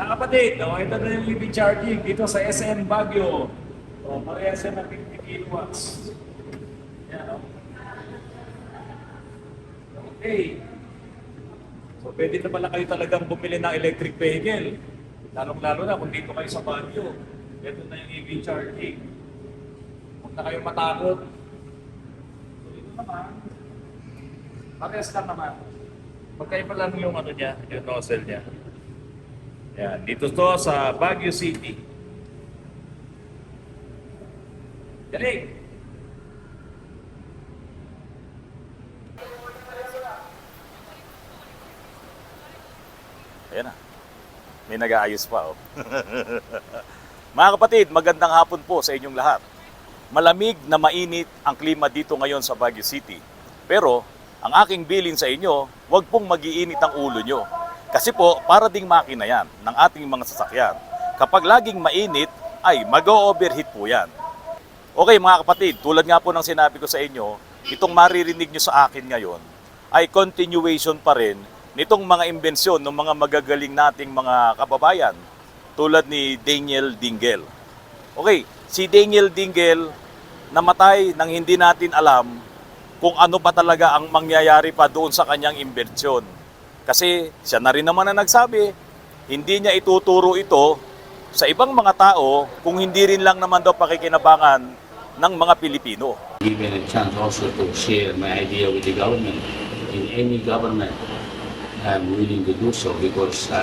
Mga kapatid, ito na yung EV charging dito sa SM Baguio. Parehas yan ng 50 kilowatts. Yan, okay. So, pwede na pala kayo talagang bumili ng electric vehicle. Lalong-lalo na kung dito kayo sa Baguio. Ito na yung EV charging. Huwag na kayong matakot. So, ito naman, parehas lang naman. Magkaiba lang yung ano niya, yung nozzle niya. Yan, dito to sa Baguio City. Galing! Ayan na. May nag-aayos pa, oh. Mga kapatid, magandang hapon po sa inyong lahat. Malamig na mainit ang klima dito ngayon sa Baguio City. Pero, ang aking bilin sa inyo, huwag pong mag-iinit ang ulo nyo. Kasi po, para ding makina yan ng ating mga sasakyan. Kapag laging mainit, ay mag-o-overheat po yan. Okay mga kapatid, tulad nga po ng sinabi ko sa inyo, itong maririnig nyo sa akin ngayon ay continuation pa rin nitong mga imbensyon ng mga magagaling nating mga kababayan tulad ni Daniel Dingel. Okay, si Daniel Dingel namatay nang hindi natin alam kung ano pa talaga ang mangyayari pa doon sa kanyang imbensyon. Kasi siya na rin naman na nagsabi, hindi niya ituturo ito sa ibang mga tao kung hindi rin lang naman daw pakikinabangan ng mga Pilipino. Given a chance also to share my idea with the government. In any government, I'm willing to do so because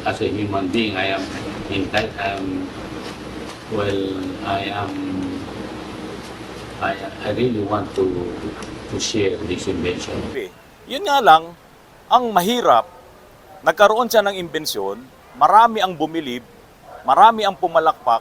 as a human being, I am in fact, I really want to share this invention. Yun nga lang, ang mahirap, nagkaroon siya ng imbensyon, marami ang bumilib, marami ang pumalakpak,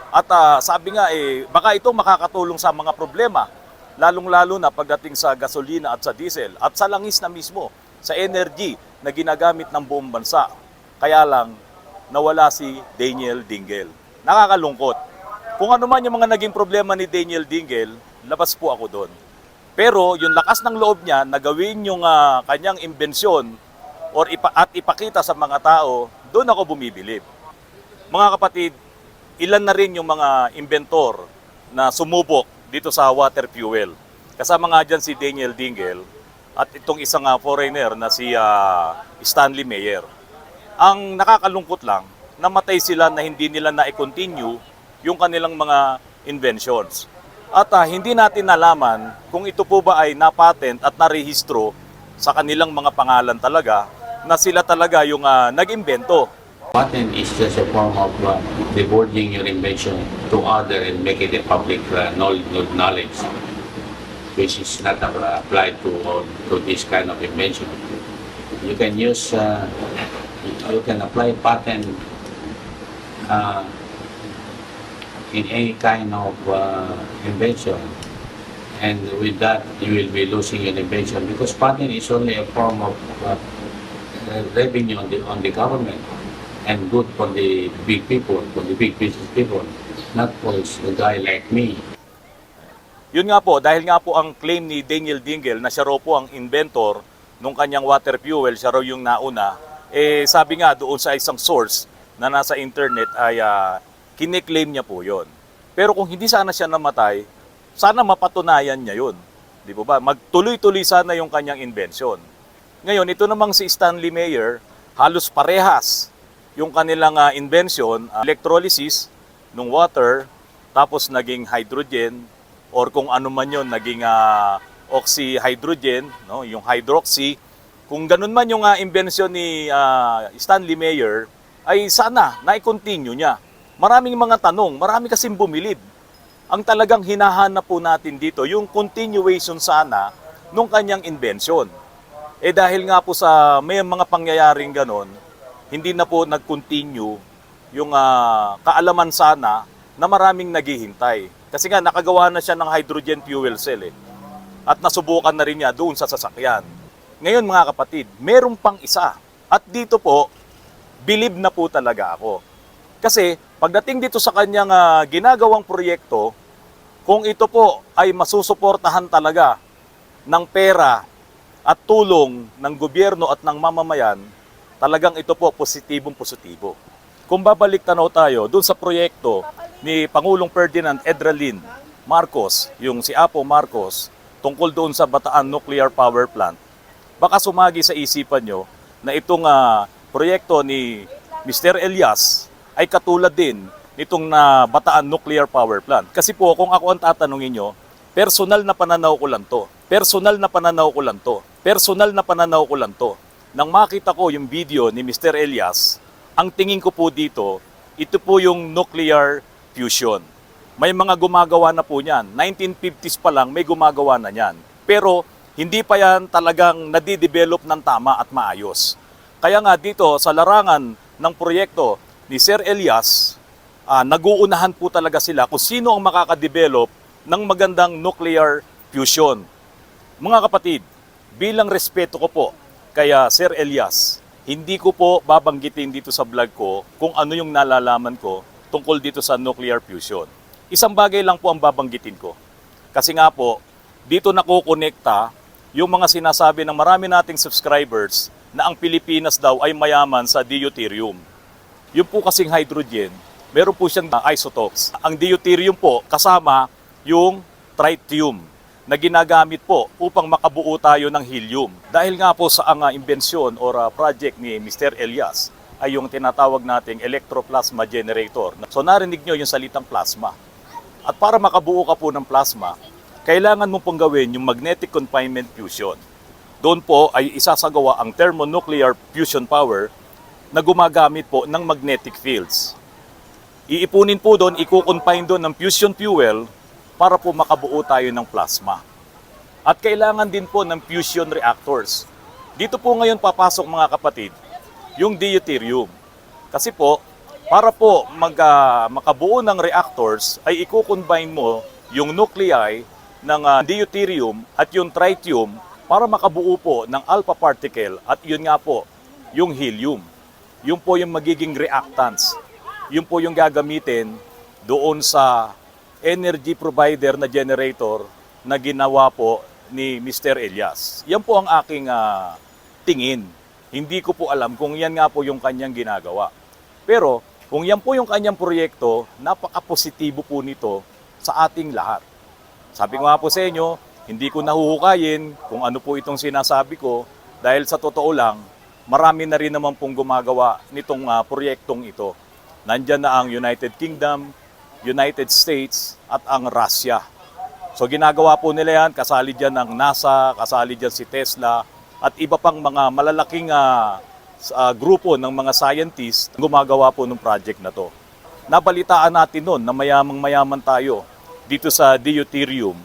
at sabi nga baka ito makakatulong sa mga problema, lalong-lalo na pagdating sa gasolina at sa diesel, at sa langis na mismo, sa energy na ginagamit ng buong bansa. Kaya lang, nawala si Daniel Dingel. Nakakalungkot. Kung ano man yung mga naging problema ni Daniel Dingel, labas po ako doon. Pero yung lakas ng loob niya na gawin yung kanyang imbensyon at ipakita sa mga tao, doon ako bumibilib. Mga kapatid, ilan na rin yung mga inventor na sumubok dito sa water fuel. Kasama nga dyan si Daniel Dingel at itong isang foreigner na si Stanley Meyer. Ang nakakalungkot lang, namatay sila na hindi nila na-continue yung kanilang mga inventions. At hindi natin nalaman kung ito po ba ay napatent at narehistro sa kanilang mga pangalan talaga na sila talaga yung nag-imbento. Patent is just a form of divulging your invention to other and make it a public knowledge, which is not applied to this kind of invention. You can use, you can apply patent in any kind of invention, and with that you will be losing your invention because patent is only a form of revenue on the government and good for the big people, for the big business people, not for a guy like me. Yun nga po, dahil nga po ang claim ni Daniel Dingel na siya raw po ang inventor nung kanyang water fuel, siya raw yung nauna, sabi nga doon sa isang source na nasa internet ay kiniklaim niya po yon. Pero kung hindi sana siya namatay, sana mapatunayan niya yun. Di ba? Magtuloy-tuloy sana yung kanyang invention. Ngayon, ito namang si Stanley Meyer, halos parehas yung kanilang invention, electrolysis ng water, tapos naging hydrogen, or kung ano man yun, naging oxyhydrogen, no? Yung hydroxy. Kung ganun man yung invention ni Stanley Meyer, ay sana na-continue niya. Maraming mga tanong, marami kasing bumilib. Ang talagang hinahanap po natin dito, yung continuation sana nung kanyang invention. Dahil nga po sa may mga pangyayaring ganon, hindi na po nag-continue yung kaalaman sana na maraming naghihintay. Kasi nga nakagawa na siya ng hydrogen fuel cell at nasubukan na rin niya doon sa sasakyan. Ngayon mga kapatid, meron pang isa. At dito po, bilib na po talaga ako. Kasi pagdating dito sa kanyang ginagawang proyekto, kung ito po ay masusuportahan talaga ng pera at tulong ng gobyerno at ng mamamayan, talagang ito po positibo. Kung babalik tanaw tayo doon sa proyekto ni Pangulong Ferdinand Edralin Marcos, yung si Apo Marcos, tungkol doon sa Bataan Nuclear Power Plant, baka sumagi sa isipan nyo na itong proyekto ni Mr. Elias ay katulad din nitong Bataan Nuclear Power Plant. Kasi po kung ako ang tatanungin nyo, personal na pananaw ko lang to. Nang makita ko yung video ni Mr. Elias, ang tingin ko po dito, ito po yung nuclear fusion. May mga gumagawa na po niyan. 1950s pa lang may gumagawa na niyan. Pero hindi pa yan talagang nadidevelop ng tama at maayos. Kaya nga dito sa larangan ng proyekto ni Sir Elias, nag-uunahan po talaga sila kung sino ang makakadevelop ng magandang nuclear fusion. Mga kapatid, bilang respeto ko po kaya Sir Elias, hindi ko po babanggitin dito sa vlog ko kung ano yung nalalaman ko tungkol dito sa nuclear fusion. Isang bagay lang po ang babanggitin ko. Kasi nga po, dito nakukonekta yung mga sinasabi ng marami nating subscribers na ang Pilipinas daw ay mayaman sa deuterium. Yung po kasing hydrogen, meron po siyang isotopes. Ang deuterium po kasama yung tritium na ginagamit po upang makabuo tayo ng helium. Dahil nga po sa imbensyon or project ni Mr. Elias ay yung tinatawag nating electroplasma generator. So narinig nyo yung salitang plasma. At para makabuo ka po ng plasma, kailangan mo pong gawin yung magnetic confinement fusion. Doon po ay isasagawa ang thermonuclear fusion power na gumagamit po ng magnetic fields. Iipunin po doon, i-confine doon ng fusion fuel para po makabuo tayo ng plasma. At kailangan din po ng fusion reactors. Dito po ngayon papasok mga kapatid, yung deuterium. Kasi po, para po makabuo ng reactors, ay i-combine mo yung nuclei ng deuterium at yung tritium para makabuo po ng alpha particle at yun nga po, yung helium. Yun po yung magiging reactants. Yun po yung gagamitin doon sa energy provider na generator na ginawa po ni Mr. Elias. Yan po ang aking tingin. Hindi ko po alam kung yan nga po yung kanyang ginagawa. Pero kung yan po yung kanyang proyekto, napaka-positibo po nito sa ating lahat. Sabi ko nga po sa inyo, hindi ko nahuhukayin kung ano po itong sinasabi ko dahil sa totoo lang, marami na rin naman pong gumagawa nitong proyektong ito. Nandyan na ang United Kingdom, United States at ang Russia. So ginagawa po nila yan, kasali dyan ang NASA, kasali dyan si Tesla at iba pang mga malalaking grupo ng mga scientists gumagawa po ng project na to. Nabalitaan natin noon na mayamang-mayaman tayo dito sa deuterium.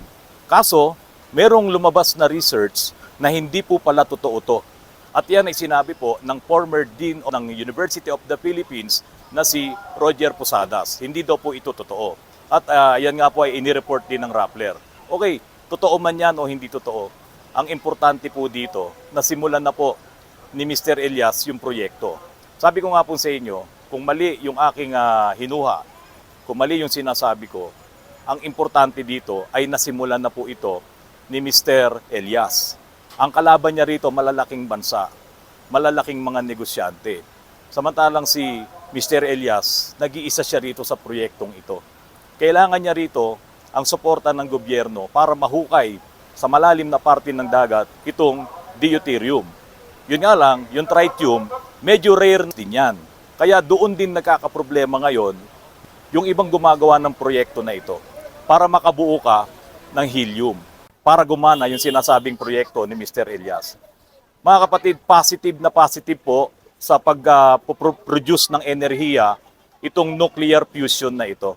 Kaso, merong lumabas na research na hindi po pala totoo to. At yan ay sinabi po ng former dean ng University of the Philippines na si Roger Posadas. Hindi daw po ito totoo. At yan nga po ay inireport din ng Rappler. Okay, totoo man yan o hindi totoo. Ang importante po dito, nasimulan na po ni Mr. Elias yung proyekto. Sabi ko nga po sa inyo, kung mali yung aking hinuha, kung mali yung sinasabi ko, ang importante dito ay nasimulan na po ito ni Mr. Elias. Ang kalaban niya rito, malalaking bansa, malalaking mga negosyante. Samantalang si Mr. Elias, nag-iisa siya rito sa proyektong ito. Kailangan niya rito ang suporta ng gobyerno para mahukay sa malalim na parte ng dagat itong deuterium. Yun nga lang, yung tritium, medyo rare din yan. Kaya doon din nagkakaproblema ngayon yung ibang gumagawa ng proyekto na ito para makabuo ka ng helium, para gumana yung sinasabing proyekto ni Mr. Elias. Mga kapatid, positive po sa pag-produce ng enerhiya itong nuclear fusion na ito.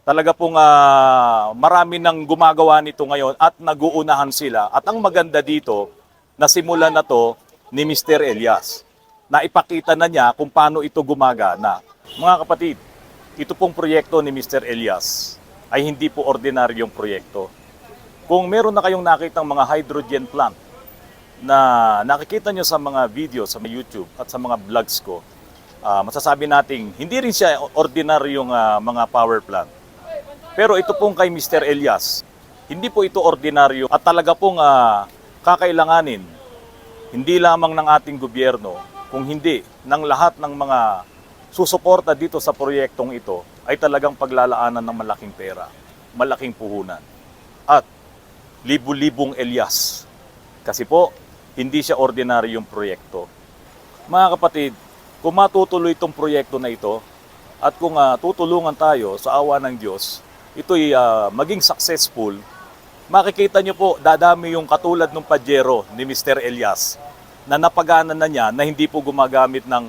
Talaga pong marami nang gumagawa nito ngayon at naguunahan sila. At ang maganda dito, nasimulan na to ni Mr. Elias. Naipakita na niya kung paano ito gumagana. Mga kapatid, ito pong proyekto ni Mr. Elias ay hindi po ordinaryong proyekto. Kung meron na kayong nakitang mga hydrogen plant na nakikita nyo sa mga video sa YouTube at sa mga vlogs ko, masasabi nating hindi rin siya ordinaryong mga power plant. Pero ito pong kay Mr. Elias, hindi po ito ordinaryo at talaga pong kakailanganin hindi lamang ng ating gobyerno, kung hindi ng lahat ng mga susuporta dito sa proyektong ito ay talagang paglalaanan ng malaking pera, malaking puhunan, at libu-libong Elias. Kasi po, hindi siya ordinaryong proyekto. Mga kapatid, kung matutuloy itong proyekto na ito, at kung tutulungan tayo sa awa ng Diyos, ito'y maging successful, makikita nyo po, dadami yung katulad ng Pajero ni Mr. Elias na napaganan na niya na hindi po gumagamit ng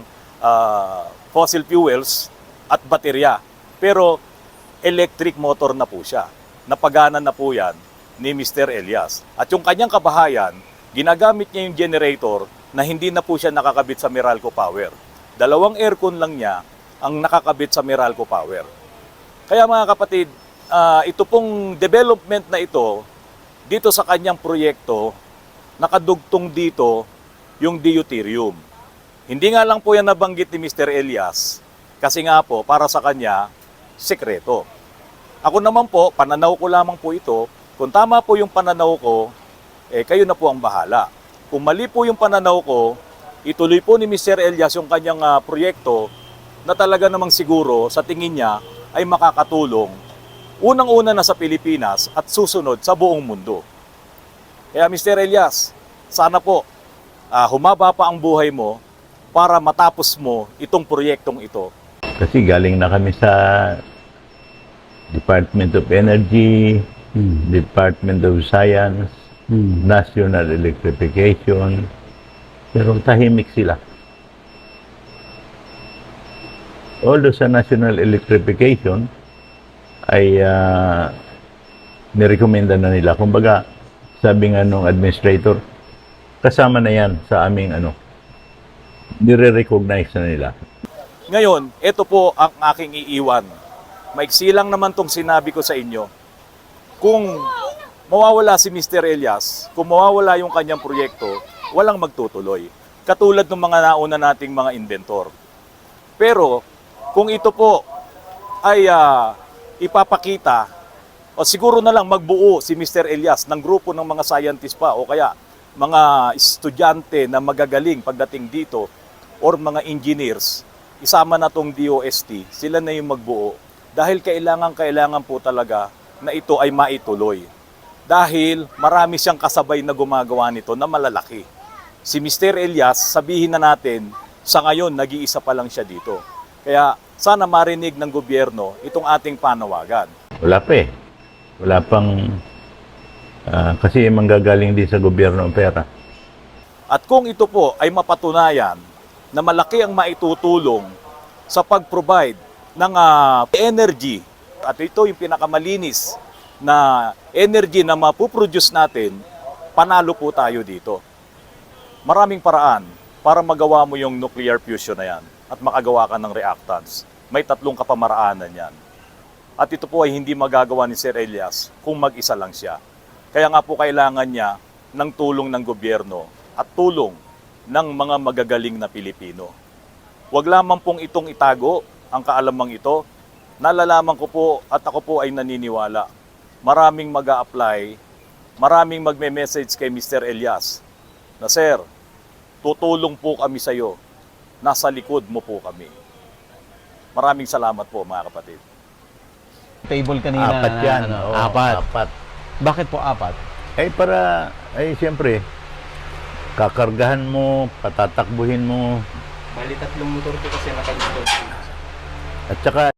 fossil fuels at baterya. Pero electric motor na po siya. Napaganan na po yan ni Mr. Elias. At yung kanyang kabahayan, ginagamit niya yung generator na hindi na po siya nakakabit sa Meralco Power. 2 aircon lang niya ang nakakabit sa Meralco Power. Kaya mga kapatid, ito pong development na ito, dito sa kanyang proyekto, nakadugtong dito yung deuterium. Hindi nga lang po yan nabanggit ni Mr. Elias, kasi nga po, para sa kanya, sekreto. Ako naman po, pananaw ko lamang po ito. Kung tama po yung pananaw ko, kayo na po ang bahala. Kung mali po yung pananaw ko, ituloy po ni Mr. Elias yung kanyang proyekto na talaga namang siguro sa tingin niya ay makakatulong unang-una na sa Pilipinas at susunod sa buong mundo. Kaya Mr. Elias, sana po humaba pa ang buhay mo para matapos mo itong proyektong ito. Kasi galing na kami sa Department of Energy, Department of Science, National Electrification, pero tahimik sila. Although sa National Electrification ay nirekomenda na nila. Kumbaga, sabi nga nung administrator, kasama na yan sa aming nire-recognize na nila. Ngayon, ito po ang aking iiwan. Maiksi lang naman tong sinabi ko sa inyo. Kung mawawala si Mr. Elias, kung mawawala yung kanyang proyekto, walang magtutuloy. Katulad ng mga nauna nating mga inventor. Pero, kung ito po ay ipapakita, o siguro na lang magbuo si Mr. Elias ng grupo ng mga scientist pa, o kaya mga estudyante na magagaling pagdating dito, or mga engineers, isama na tong DOST, sila na yung magbuo. Dahil kailangan po talaga na ito ay maituloy. Dahil marami siyang kasabay na gumagawa nito na malalaki. Si Mr. Elias, sabihin na natin, sa ngayon, nag-iisa pa lang siya dito. Kaya sana marinig ng gobyerno itong ating panawagan. Wala pa eh. Wala pang... kasi manggagaling din sa gobyerno ang pera. At kung ito po ay mapatunayan na malaki ang maitutulong sa pag-provide ng energy, at ito yung pinakamalinis na energy na mapuproduce natin, panalo po tayo dito. Maraming paraan para magawa mo yung nuclear fusion na yan at makagawa ka ng reactants. May 3 kapamaraanan yan. At ito po ay hindi magagawa ni Sir Elias kung mag-isa lang siya. Kaya nga po kailangan niya ng tulong ng gobyerno at tulong ng mga magagaling na Pilipino. Huwag lamang pong itong itago ang kaalamang ito. Nalalaman ko po at ako po ay naniniwala. Maraming mag-a-apply, maraming magme-message kay Mr. Elias na, Sir, tutulong po kami sa iyo. Nasa likod mo po kami. Maraming salamat po mga kapatid. Table kanina. 4 yan. na, Oo, 4. Bakit po 4? Siyempre, kakargahan mo, patatakbuhin mo, Bali 3 motor po kasi nakagusto. at saka